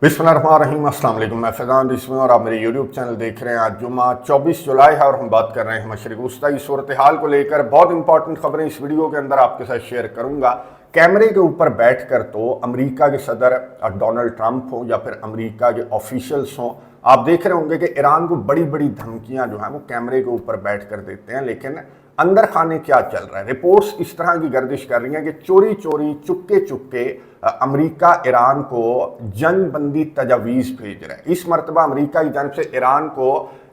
बिस्मिल्लाहिर्रहमानिर्रहीम, अस्सलाम वालेकुम। मैं फैज़ान रिजवी और आप मेरे यूट्यूब चैनल देख रहे हैं। आज जुम्मा 24 जुलाई है और हम बात कर रहे हैं मशरिक़ वस्ता की सूरत हाल को लेकर। बहुत इंपॉर्टेंट खबरें इस वीडियो के अंदर आपके साथ शेयर करूंगा। कैमरे के ऊपर बैठकर तो अमेरिका के सदर डोनाल्ड ट्रंप हो या फिर अमेरिका के ऑफिशियल्स हों, आप देख रहे होंगे कि ईरान को बड़ी बड़ी धमकियां जो हैं वो कैमरे के ऊपर बैठ कर देते हैं, लेकिन अंदर खाने क्या चल रहा है। रिपोर्ट्स इस तरह की गर्दिश कर रही हैं कि चोरी चोरी चुपके चुपके अमेरिका ईरान को जंग बंदी तजावीज़ भेज रहा है। इस मरतबा अमेरिका की जानिब से ईरान को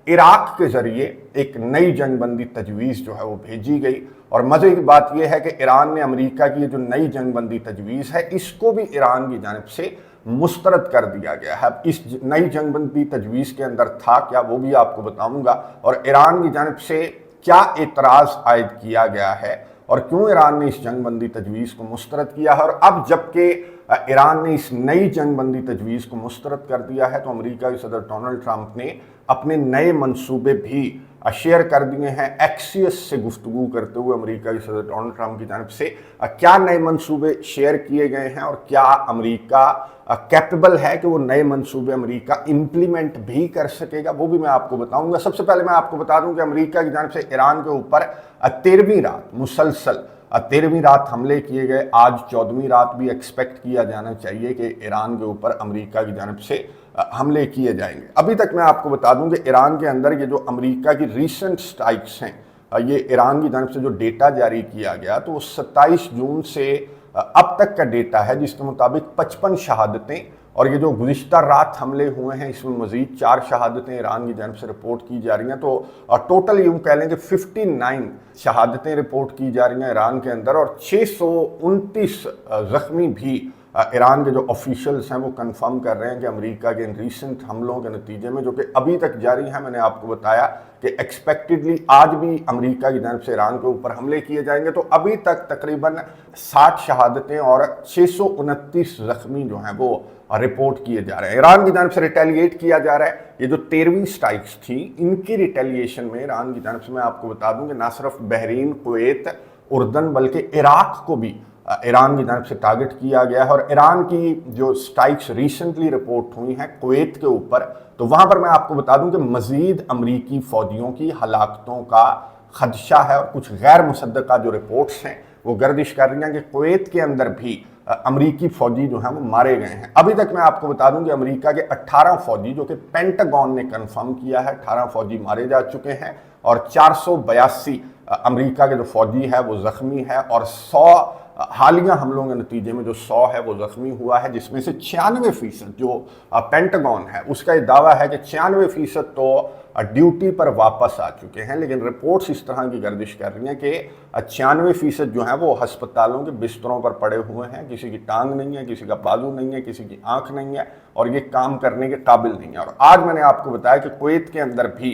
इराक के ज़रिए एक नई जंग बंदी तजवीज़ जो है वो भेजी गई। और मज़े की बात यह है कि ईरान ने अमेरिका की जो नई जंग बंदी तजवीज़ है इसको भी ईरान की जानिब से मुस्तरद कर दिया गया है। इस नई जंग बंदी तजवीज़ के अंदर था क्या, वो भी आपको बताऊंगा, और ईरान की जानिब से क्या एतराज़ आयद किया गया है और क्यों ईरान ने इस जंग बंदी तजवीज़ को मुस्तरद किया है। और अब जबकि ईरान ने इस नई जंग बंदी तजवीज़ को मुस्तरद कर दिया है तो अमेरिका के सदर डोनाल्ड ट्रंप ने अपने नए मंसूबे भी शेयर कर दिए हैं। एक्सियस से गुफ्तगू करते हुए अमेरिका के सदर डोनाल्ड ट्रंप की जानिब से क्या नए मंसूबे शेयर किए गए हैं और क्या अमेरिका कैपेबल है कि वो नए मंसूबे अमेरिका इम्प्लीमेंट भी कर सकेगा, वो भी मैं आपको बताऊंगा। सबसे पहले मैं आपको बता दूं कि अमेरिका की जानिब से ईरान के ऊपर 13वीं रात मुसलसल 13वीं रात हमले किए गए। आज 14वीं रात भी एक्सपेक्ट किया जाना चाहिए कि ईरान के ऊपर अमेरिका की जानिब से हमले किए जाएंगे। अभी तक मैं आपको बता दूं कि ईरान के अंदर ये जो अमेरिका की रीसेंट स्ट्राइक्स हैं, ये ईरान की जानिब से जो डेटा जारी किया गया तो वो 27 जून से अब तक का डेटा है, जिसके मुताबिक 55 शहादतें, और ये जो गुज़िश्ता रात हमले हुए हैं इसमें मज़ीद 4 शहादतें ईरान की जानिब से रिपोर्ट की जा रही हैं। तो टोटल यूँ कह लें कि 59 शहादतें रिपोर्ट की जा रही हैं ईरान के अंदर, और 629 ज़ख्मी भी ईरान के जो ऑफिशियल्स हैं वो कंफर्म कर रहे हैं कि अमेरिका के इन रीसेंट हमलों के नतीजे में, जो कि अभी तक जारी है, मैंने आपको बताया कि एक्सपेक्टेडली आज भी अमेरिका की जानिब से ईरान के ऊपर हमले किए जाएंगे। तो अभी तक तकरीबन 60 शहादतें और 629 ज़ख्मी जो हैं वो रिपोर्ट किए जा रहे हैं। ईरान की जानिब से रिटेलिएट किया जा रहा है। ये जो 13वीं स्ट्राइक्स थी इनकी रिटेलिएशन में ईरान की जानिब से मैं आपको बता दूं कि ना सिर्फ बहरीन, कुवैत, उर्दन, बल्कि इराक को भी ईरान की जानिब से टारगेट किया गया है। और ईरान की जो स्ट्राइक्स रिसेंटली रिपोर्ट हुई हैं कुवैत के ऊपर, तो वहाँ पर मैं आपको बता दूं कि मज़ीद अमरीकी फ़ौजियों की हलाकतों का खदशा है। और कुछ गैर मुसद्दक़ा जो रिपोर्ट्स हैं वो गर्दिश कर रही हैं कि कुवैत के अंदर भी अमरीकी फ़ौजी जो हैं वो मारे गए हैं। अभी तक मैं आपको बता दूं कि अमेरिका के 18 फ़ौजी, जो कि पेंटागन ने कंफर्म किया है, 18 फ़ौजी मारे जा चुके हैं और 482 अमेरिका के जो फ़ौजी है वो ज़ख्मी है, और 100 हालिया हमलों के नतीजे में जो 100 है वो ज़ख्मी हुआ है, जिसमें से 96% जो पेंटागन है उसका ये दावा है कि 96% तो ड्यूटी पर वापस आ चुके हैं। लेकिन रिपोर्ट्स इस तरह की गर्दिश कर रही हैं कि 96% जो है वो अस्पतालों के बिस्तरों पर पड़े हुए हैं। किसी की टांग नहीं है, किसी का बाजू नहीं है, किसी की आंख नहीं है, और ये काम करने के काबिल नहीं है। और आज मैंने आपको बताया कि कुवैत के अंदर भी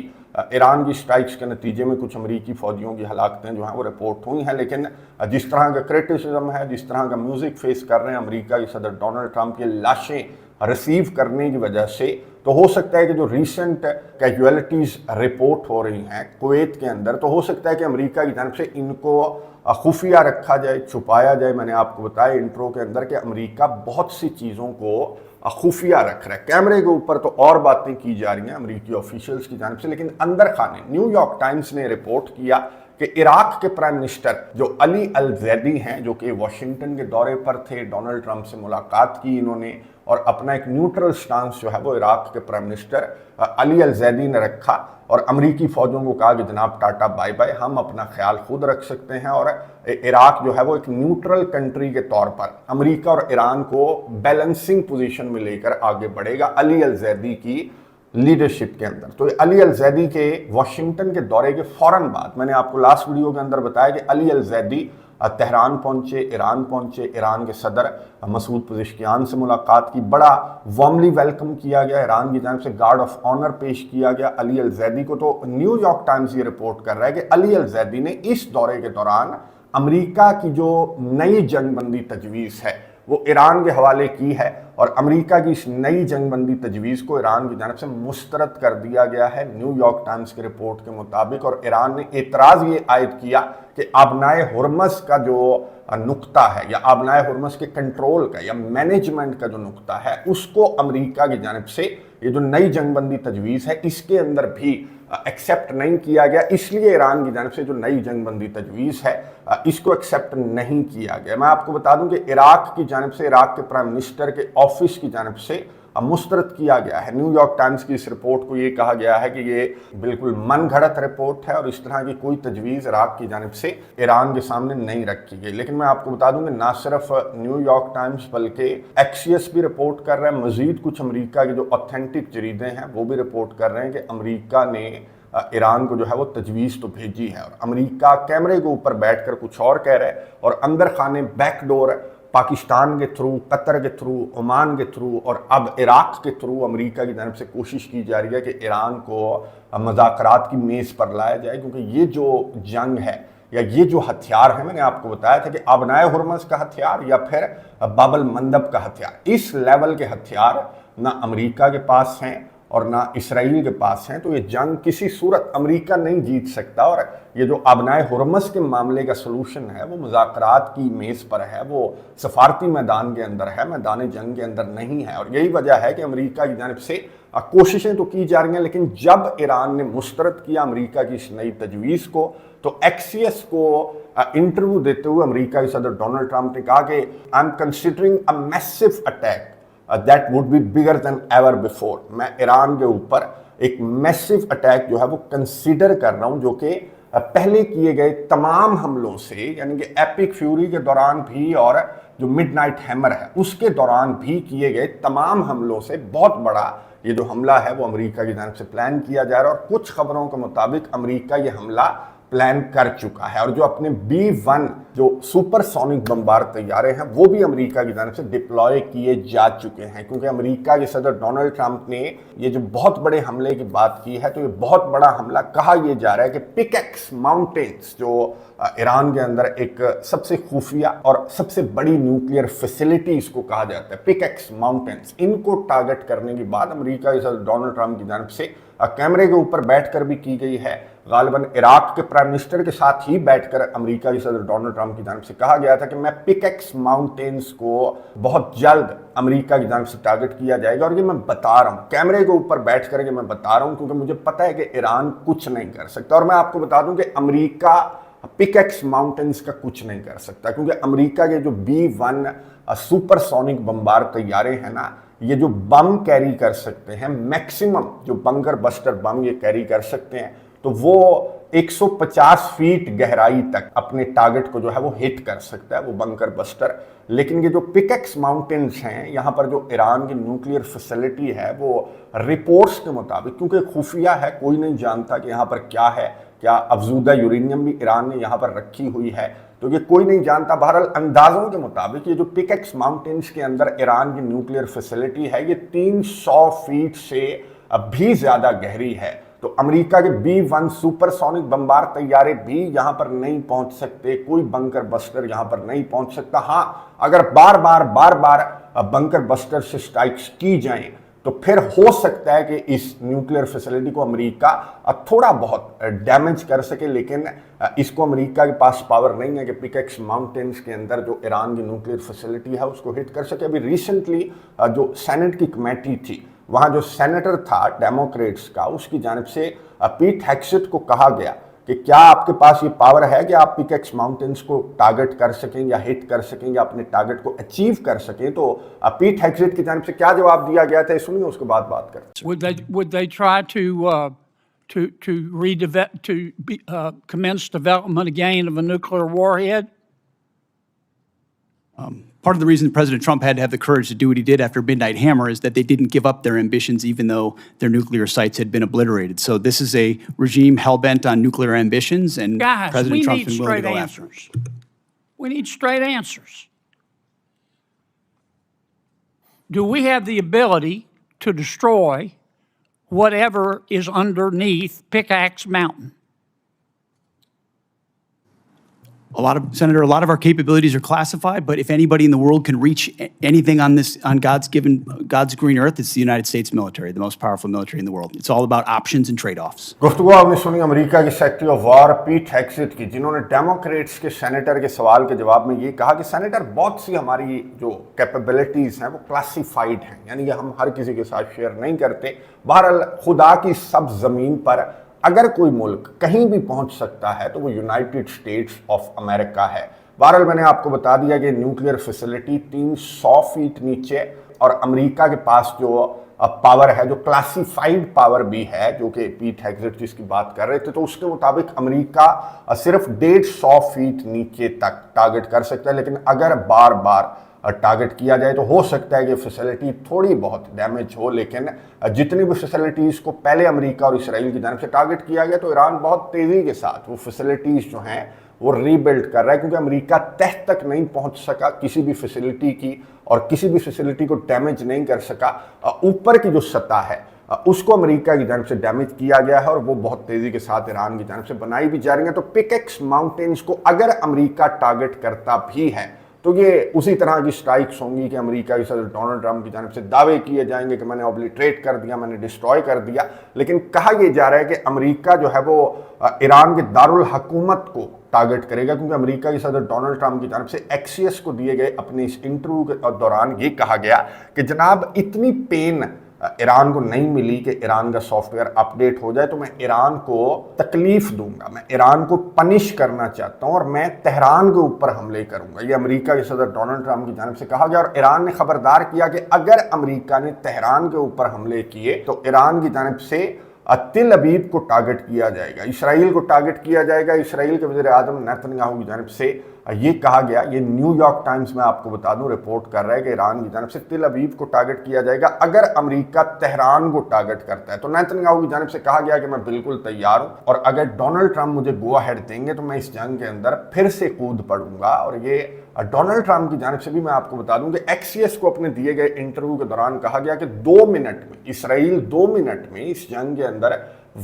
ईरान की स्ट्राइक्स के नतीजे में कुछ अमेरिकी फ़ौजियों की हलाकतें जो हैं वो रिपोर्ट हुई हैं। लेकिन जिस तरह का क्रिटिसिज्म है, जिस तरह का म्यूज़िक फेस कर रहे हैं अमेरिका के सदर डोनाल्ड ट्रंप की लाशें रिसीव करने की वजह से, तो हो सकता है कि जो रीसेंट कैजुअलिटीज़ रिपोर्ट हो रही हैं कुवैत के अंदर, तो हो सकता है कि अमेरिका की जानिब से इनको खुफिया रखा जाए, छुपाया जाए। मैंने आपको बताया इंट्रो के अंदर कि अमेरिका बहुत सी चीज़ों को खुफिया रख रहा है। कैमरे के ऊपर तो और बातें की जा रही हैं अमेरिकी ऑफिशियल्स की जानिब से, लेकिन अंदर खाने न्यूयॉर्क टाइम्स ने रिपोर्ट किया कि इराक के प्राइम मिनिस्टर जो अली अल ज़ैदी हैं, जो कि वाशिंगटन के दौरे पर थे, डोनाल्ड ट्रंप से मुलाकात की इन्होंने और अपना एक न्यूट्रल स्टांस जो है वो इराक के प्राइम मिनिस्टर अली अल ज़ैदी ने रखा और अमेरिकी फ़ौजों को कहा कि जनाब टाटा बाय बाय, हम अपना ख्याल खुद रख सकते हैं। और इराक जो है वो एक न्यूट्रल कंट्री के तौर पर अमेरिका और ईरान को बैलेंसिंग पोजीशन में लेकर आगे बढ़ेगा अली अल ज़ैदी की लीडरशिप के अंदर। तो अली अल ज़ैदी के वाशिंगटन के दौरे के फ़ौरन बाद मैंने आपको लास्ट वीडियो के अंदर बताया कि अली अल ज़ैदी तेहरान पहुंचे, ईरान पहुंचे, ईरान के सदर मसूद पज़ेश्कियान से मुलाकात की, बड़ा वार्मली वेलकम किया गया, ईरान की जानिब से गार्ड ऑफ ऑनर पेश किया गया अली अल ज़ैदी को। तो न्यूयॉर्क टाइम्स ये रिपोर्ट कर रहा है कि अली अल ज़ैदी ने इस दौरे के दौरान अमेरिका की जो नई जंग बंदी तजवीज़ है वो ईरान के हवाले की है, और अमेरिका की इस नई जंग बंदी तजवीज़ को ईरान की जानिब से मुस्तरद कर दिया गया है न्यूयॉर्क टाइम्स की रिपोर्ट के मुताबिक। और ईरान ने एतराज़ ये आयद किया कि आबनाए हुर्मस का जो नुक्ता है या आबनाए हुर्मस के कंट्रोल का या मैनेजमेंट का जो नुक्ता है, उसको अमेरिका की जानिब से ये जो नई जंगबंदी तजवीज़ है इसके अंदर भी एक्सेप्ट नहीं किया गया। इसलिए ईरान की जानिब से जो नई जंगबंदी तजवीज़ है इसको एक्सेप्ट नहीं किया गया। मैं आपको बता दूं कि इराक की जानिब से, इराक के प्राइम मिनिस्टर के ऑफिस की जानिब से मुस्तरद किया गया है। न्यूयॉर्क टाइम्स की इस रिपोर्ट को ये कहा गया है कि ये बिल्कुल मन घड़त रिपोर्ट है और इस तरह की कोई तजवीज़ इराक की जानिब से ईरान के सामने नहीं रखी गई। लेकिन मैं आपको बता दूं कि ना सिर्फ न्यूयॉर्क टाइम्स बल्कि एक्सियस भी रिपोर्ट कर रहा है, मजीद कुछ अमेरिका के जो ऑथेंटिक जरीदे हैं वो भी रिपोर्ट कर रहे हैं कि अमेरिका ने ईरान को जो है वो तजवीज़ तो भेजी है और अमेरिका कैमरे के ऊपर बैठकर कुछ और कह रहा है और अंदर खाने बैकडोर पाकिस्तान के थ्रू, कतर के थ्रू, ओमान के थ्रू और अब इराक के थ्रू अमेरिका की जानिब से कोशिश की जा रही है कि ईरान को मुज़ाकरात की मेज़ पर लाया जाए। क्योंकि ये जो जंग है या ये जो हथियार है, मैंने आपको बताया था कि आबनाए हुर्मस का हथियार या फिर बाबल मंदब का हथियार, इस लेवल के हथियार ना अमेरिका के पास हैं और ना इसराइल के पास हैं। तो ये जंग किसी सूरत अमेरिका नहीं जीत सकता और ये जो आबनाए हुर्मस के मामले का सलूशन है वो मुज़ाकरात की मेज़ पर है, वो सफारती मैदान के अंदर है, मैदान जंग के अंदर नहीं है। और यही वजह है कि अमेरिका की जानिब से कोशिशें तो की जा रही हैं, लेकिन जब ईरान ने मुस्तरद किया अमेरिका की इस नई तजवीज़ को तो एक्सियस को इंटरव्यू देते हुए अमेरिका के सदर डोनाल्ड ट्रंप ने कहा कि I am considering a massive attack that would be bigger than ever before. मैं ईरान के ऊपर एक मैसिव अटैक जो है वो कंसीडर कर रहा हूं, जो कि पहले किए गए तमाम हमलों से, यानी कि एपिक फ्यूरी के दौरान भी और जो मिडनाइट हैमर है उसके दौरान भी किए गए तमाम हमलों से बहुत बड़ा ये जो हमला है वो अमेरिका की जानिब से प्लान किया जा रहा है। और कुछ खबरों के मुताबिक अमेरिका ये हमला प्लान कर चुका है और जो अपने B-1 जो सुपरसोनिक बमबार तैयारे हैं वो भी अमेरिका की जानिब से डिप्लॉय किए जा चुके हैं। क्योंकि अमेरिका के सदर डोनाल्ड ट्रंप ने ये जो बहुत बड़े हमले की बात की है, तो ये बहुत बड़ा हमला कहा यह जा रहा है कि पिकेक्स माउंटेन्स जो ईरान के अंदर एक सबसे खुफिया और सबसे बड़ी न्यूक्लियर फैसिलिटी इसको कहा जाता है, पिकेक्स माउंटेन्स, इनको टारगेट करने की बात अमेरिका के सदर डोनाल्ड ट्रंप की जानिब से कैमरे के ऊपर बैठकर भी की गई है। गालिबन इराक के प्राइम मिनिस्टर के साथ ही बैठकर अमेरिका के सदर डोनाल्ड ट्रंप की जानिब से कहा गया था कि मैं पिकेक्स माउंटेन्स को बहुत जल्द अमेरिका की जानिब से टारगेट किया जाएगा। और ये मैं बता रहा हूँ कैमरे के ऊपर बैठकर, ये मैं बता रहा हूँ क्योंकि मुझे पता है कि ईरान कुछ नहीं कर सकता। और मैं आपको बता दूं कि अमेरिका पिकेक्स माउंटेन्स का कुछ नहीं कर सकता, क्योंकि अमेरिका के जो B-1 सुपरसोनिक बमबार तैयारे हैं ना, ये जो बम कैरी कर सकते हैं, मैक्सिमम जो बंकर बस्टर बम ये कैरी कर सकते हैं, तो वो 150 फीट गहराई तक अपने टारगेट को जो है वो हिट कर सकता है वो बंकर बस्टर। लेकिन ये जो पिकेक्स माउंटेन्स हैं, यहाँ पर जो ईरान की न्यूक्लियर फैसिलिटी है वो रिपोर्ट्स के मुताबिक, क्योंकि खुफिया है, कोई नहीं जानता कि यहाँ पर क्या है, क्या अफजूदा यूरेनियम भी ईरान ने यहाँ पर रखी हुई है, तो ये कोई नहीं जानता। बहरहाल अंदाजों के मुताबिक ये जो पिकेक्स माउंटेन्स के अंदर ईरान की न्यूक्लियर फैसिलिटी है ये 300 फीट से भी ज्यादा गहरी है। तो अमेरिका के B-1 सुपरसोनिक बमबार तैयारे भी यहां पर नहीं पहुंच सकते, कोई बंकर बस्टर यहां पर नहीं पहुंच सकता। हां, अगर बार बार बंकर बस्टर से स्ट्राइक्स की जाएं तो फिर हो सकता है कि इस न्यूक्लियर फैसिलिटी को अमेरिका थोड़ा बहुत डैमेज कर सके, लेकिन इसको अमेरिका के पास पावर नहीं है कि पिकेक्स माउंटेन्स के अंदर जो ईरान की न्यूक्लियर फैसिलिटी है उसको हिट कर सके। अभी रिसेंटली जो सेनेट की कमेटी थी, वहाँ जो सेनेटर था डेमोक्रेट्स का, उसकी जानिब से पीट हेग्सेट को कहा गया कि क्या आपके पास ये पावर है कि आप पिकेक्स माउंटेन्स को टारगेट कर सकें या हिट कर सकें या अपने टारगेट को अचीव कर सकें। तो पीट हेग्सेट की जानिब से क्या जवाब दिया गया था, सुनिए, उसके बाद बात करते हैं। Would they try to commence development again of a nuclear warhead? Part of the reason President Trump had to have the courage to do what he did after Midnight Hammer is that they didn't give up their ambitions even though their nuclear sites had been obliterated. So this is a regime hell-bent on nuclear ambitions, and Guys, President we Trump's need been willing to straight go after them. answers. We need straight answers. Do we have the ability to destroy whatever is underneath Pickaxe Mountain? Senator, a lot of our capabilities are classified, but if anybody in the world can reach anything on God's green earth, it's the United States military, the most powerful military in the world. It's all about options and trade-offs. गुफ्तगू आपने सुनी America के secretary of war पीट हेग्सेट की, जिन्होंने Democrats के senator के सवाल के जवाब में ये कहा कि सेनेटर बहुत सी हमारी जो कैपेबिलिटीज़ हैं वो क्लासिफाइड हैं, यानी कि हम हर किसी के साथ शेयर नहीं करते। बहरहाल खुदा की सब ज़मीन पर अगर कोई मुल्क कहीं भी पहुंच सकता है तो वो यूनाइटेड स्टेट्स ऑफ अमेरिका है। बहरहाल मैंने आपको बता दिया कि न्यूक्लियर फैसिलिटी 300 फीट नीचे, और अमेरिका के पास जो पावर है, जो क्लासिफाइड पावर भी है, जो कि पीट हेग्सेट जिसकी बात कर रहे थे, तो उसके मुताबिक अमेरिका सिर्फ 150 फीट नीचे तक टारगेट कर सकता है। लेकिन अगर बार बार टारगेट किया जाए तो हो सकता है कि फैसिलिटी थोड़ी बहुत डैमेज हो, लेकिन जितनी भी फैसिलिटीज़ को पहले अमेरिका और इसराइल की जानिब से टारगेट किया गया, तो ईरान बहुत तेज़ी के साथ वो फैसिलिटीज़ जो हैं वो रीबिल्ड कर रहा है, क्योंकि अमेरिका तह तक नहीं पहुंच सका किसी भी फैसिलिटी की, और किसी भी फैसिलिटी को डैमेज नहीं कर सका। ऊपर की जो सतह है उसको अमेरिका की जानिब से डैमेज किया गया है, और वो बहुत तेज़ी के साथ ईरान की जानिब से बनाई भी जा रही है। तो पिकेक्स माउंटेन्स को अगर अमेरिका टारगेट करता भी है तो ये उसी तरह की स्ट्राइक्स होंगी कि अमेरिका के सदर डोनाल्ड ट्रंप की जानिब से दावे किए जाएंगे कि मैंने ऑब्लिटरेट कर दिया, मैंने डिस्ट्रॉय कर दिया। लेकिन कहा यह जा रहा है कि अमेरिका जो है वो ईरान के दारुल हकूमत को टारगेट करेगा, क्योंकि अमेरिका के सदर डोनाल्ड ट्रंप की जानिब से एक्सियस को दिए गए अपने इस इंटरव्यू के दौरान ये कहा गया कि जनाब इतनी पेन ईरान को नहीं मिली कि ईरान का सॉफ्टवेयर अपडेट हो जाए, तो मैं ईरान को तकलीफ दूंगा, मैं ईरान को पनिश करना चाहता हूं और मैं तेहरान के ऊपर हमले करूंगा। ये अमेरिका के सदर डोनाल्ड ट्रंप की जानिब से कहा गया, और ईरान ने खबरदार किया कि अगर अमेरिका ने तेहरान के ऊपर हमले किए तो ईरान की जानिब से तिल अबीब को टारगेट किया जाएगा, इसराइल को टारगेट किया जाएगा। इसराइल के वज़ीर आज़म नेतन्याहू की जानिब से ये कहा गया, ये न्यूयॉर्क टाइम्स में आपको बता दूं रिपोर्ट कर रहा है कि ईरान की जानिब से तिल अबीब को टारगेट किया जाएगा अगर अमेरिका तेहरान को टारगेट करता है। तो नेतन्याहू की जानिब से कहा गया कि मैं बिल्कुल तैयार हूं, और अगर डोनाल्ड ट्रंप मुझे गो अहेड देंगे तो मैं इस जंग के अंदर फिर से कूद पड़ूंगा। और ये डोनाल्ड ट्रंप की जानिब से भी मैं आपको बता दूं कि एक्सियस को अपने दिए गए इंटरव्यू के दौरान कहा गया कि 2 मिनट में इसराइल 2 मिनट में इस जंग के अंदर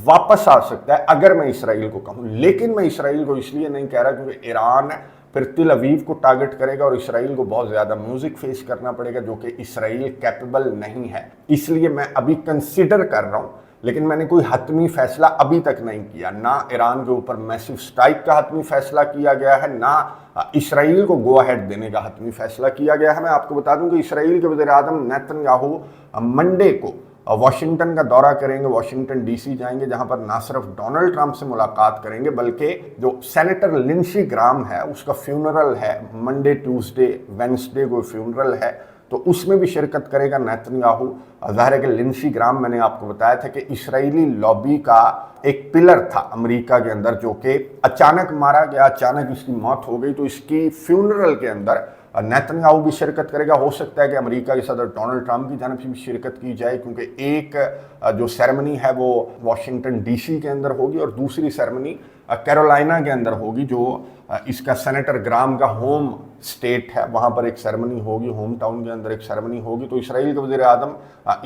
वापस आ सकता है अगर मैं इसराइल को कहूं। लेकिन मैं इसराइल को इसलिए नहीं कह रहा क्योंकि ईरान फिर तिल अवीव को टारगेट करेगा और इसराइल को बहुत ज़्यादा म्यूजिक फेस करना पड़ेगा, जो कि इसराइल कैपेबल नहीं है। इसलिए मैं अभी कंसिडर कर रहा हूँ, लेकिन मैंने कोई हतमी फैसला अभी तक नहीं किया। ना ईरान के ऊपर मैसिव स्ट्राइक का हतमी फैसला किया गया है, ना इसराइल को गो अहेड देने का हतमी फैसला किया गया है। मैं आपको बता दूं कि इसराइल के वज़ीर आज़म नेतन्याहू मंडे को वाशिंगटन का दौरा करेंगे, वाशिंगटन डीसी जाएंगे, जहां पर ना सिर्फ डोनाल्ड ट्रंप से मुलाकात करेंगे बल्कि जो सेनेटर लिंडसे ग्राहम है उसका फ्यूनरल है, मंडे ट्यूसडे वेडनेसडे को फ्यूनरल है, तो उसमें भी शिरकत करेगा नेतन्याहू। ज़ाहिर है कि लिंडसे ग्राहम मैंने आपको बताया था कि इसराइली लॉबी का एक पिलर था अमेरिका के अंदर, जो कि अचानक मारा गया, अचानक इसकी मौत हो गई। तो इसकी फ्यूनरल के अंदर नेतन्याहू भी शिरकत करेगा। हो सकता है कि अमेरिका के सदर डोनाल्ड ट्रंप की जानिब से भी शिरकत की जाए, क्योंकि एक जो सेरेमनी है वो वाशिंगटन डीसी के अंदर होगी और दूसरी सेरेमनी कैरोलिना के अंदर होगी, जो इसका सेनेटर ग्राहम का होम स्टेट है, वहाँ पर एक सेरेमनी होगी, होम टाउन के अंदर एक सेरेमनी होगी। तो इसराइल के वज़ीर आज़म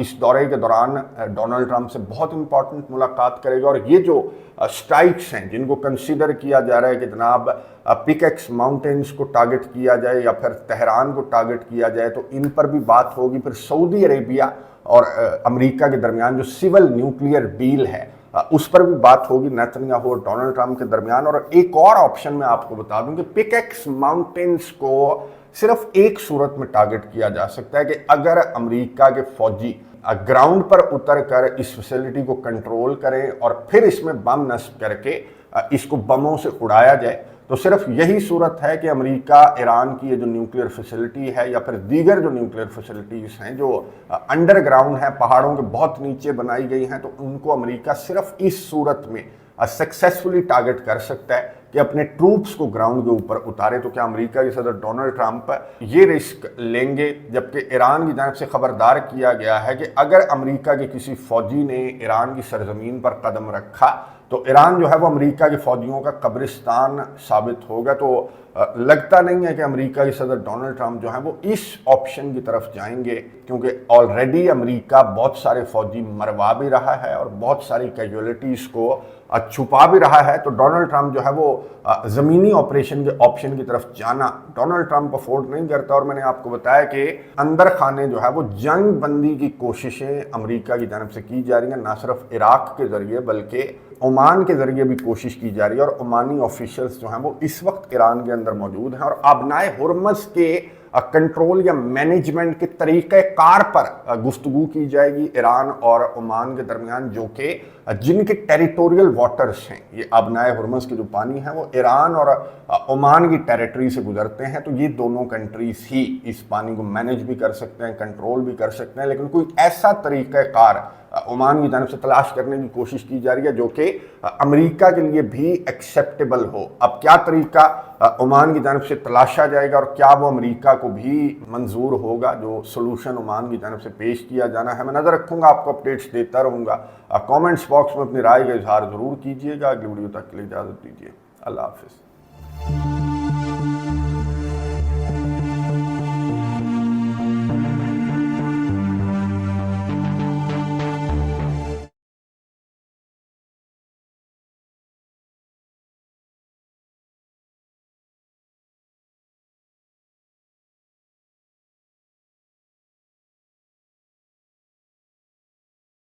इस दौरे के दौरान डोनाल्ड ट्रंप से बहुत इंपॉर्टेंट मुलाकात करेगा। और ये जो स्ट्राइक्स हैं जिनको कंसीडर किया जा रहा है कि जनाब पिकेक्स माउंटेन्स को टारगेट किया जाए या फिर तेहरान को टारगेट किया जाए, तो इन पर भी बात होगी। फिर सऊदी अरेबिया और अमेरिका के दरमियान जो सिविल न्यूक्लियर डील है उस पर भी बात होगी नेतन्याहू और डोनाल्ड ट्रंप के दरमियान। और एक और ऑप्शन मैं आपको बता दूं कि पिकेक्स माउंटेन्स को सिर्फ एक सूरत में टारगेट किया जा सकता है कि अगर अमेरिका के फौजी ग्राउंड पर उतर कर इस फैसिलिटी को कंट्रोल करें और फिर इसमें बम नस्ब करके इसको बमों से उड़ाया जाए, तो सिर्फ यही सूरत है कि अमेरिका ईरान की ये जो न्यूक्लियर फैसिलिटी है या फिर दीगर जो न्यूक्लियर फैसिलिटीज़ हैं जो अंडरग्राउंड हैं, पहाड़ों के बहुत नीचे बनाई गई हैं, तो उनको अमेरिका सिर्फ इस सूरत में सक्सेसफुली टारगेट कर सकता है कि अपने ट्रूप्स को ग्राउंड के ऊपर उतारे। तो क्या अमेरिका के सदर डोनाल्ड ट्रंप ये रिस्क लेंगे? जबकि ईरान की जानिब से खबरदार किया गया है कि अगर अमेरिका के किसी फौजी ने ईरान की सरजमीन पर कदम रखा तो ईरान जो है वो अमेरिका के फौजियों का कब्रिस्तान साबित होगा। तो लगता नहीं है कि अमेरिका के सदर डोनाल्ड ट्रंप जो है वो इस ऑप्शन की तरफ जाएंगे, क्योंकि ऑलरेडी अमेरिका बहुत सारे फौजी मरवा भी रहा है और बहुत सारी कैजुअलिटीज़ को छुपा भी रहा है, तो डोनाल्ड ट्रंप जो है वो ज़मीनी ऑपरेशन के ऑप्शन की तरफ जाना डोनाल्ड ट्रंप अफोर्ड नहीं करता। और मैंने आपको बताया कि अंदर खाने जो है वो जंग बंदी की कोशिशें अमेरिका की जानब से की जा रही हैं, ना सिर्फ इराक के ज़रिए बल्कि ओमान के ज़रिए भी कोशिश की जा रही है। और ओमानी ऑफिशियल्स जो हैं वो इस वक्त ईरान के अंदर मौजूद हैं और आबनाए हुर्मज़ के कंट्रोल या मैनेजमेंट के तरीक़ेकार पर गुफ्तगू की जाएगी ईरान और ओमान के दरमियान, जो कि जिनके टेरिटोरियल वाटर्स हैं, ये आबनाए हुर्मज़ के जो पानी है वो ईरान और ओमान की टेरिटरी से गुजरते हैं। तो ये दोनों कंट्रीज़ ही इस पानी को मैनेज भी कर सकते हैं, कंट्रोल भी कर सकते हैं, लेकिन कोई ऐसा तरीक़ाकार ओमान की जानब से तलाश करने की कोशिश की जा रही है जो कि अमेरिका के लिए भी एक्सेप्टेबल हो। अब क्या तरीका ओमान की जानब से तलाशा जाएगा और क्या वो अमेरिका को भी मंजूर होगा, जो सोल्यूशन ओमान की जानब से पेश किया जाना है, मैं नज़र रखूँगा, आपको अपडेट्स देता रहूँगा। कमेंट्स बॉक्स में अपनी राय का इजहार ज़रूर कीजिएगा। अगली वीडियो तक के लिए इजाज़त दीजिए। अल्लाह हाफ़िज़।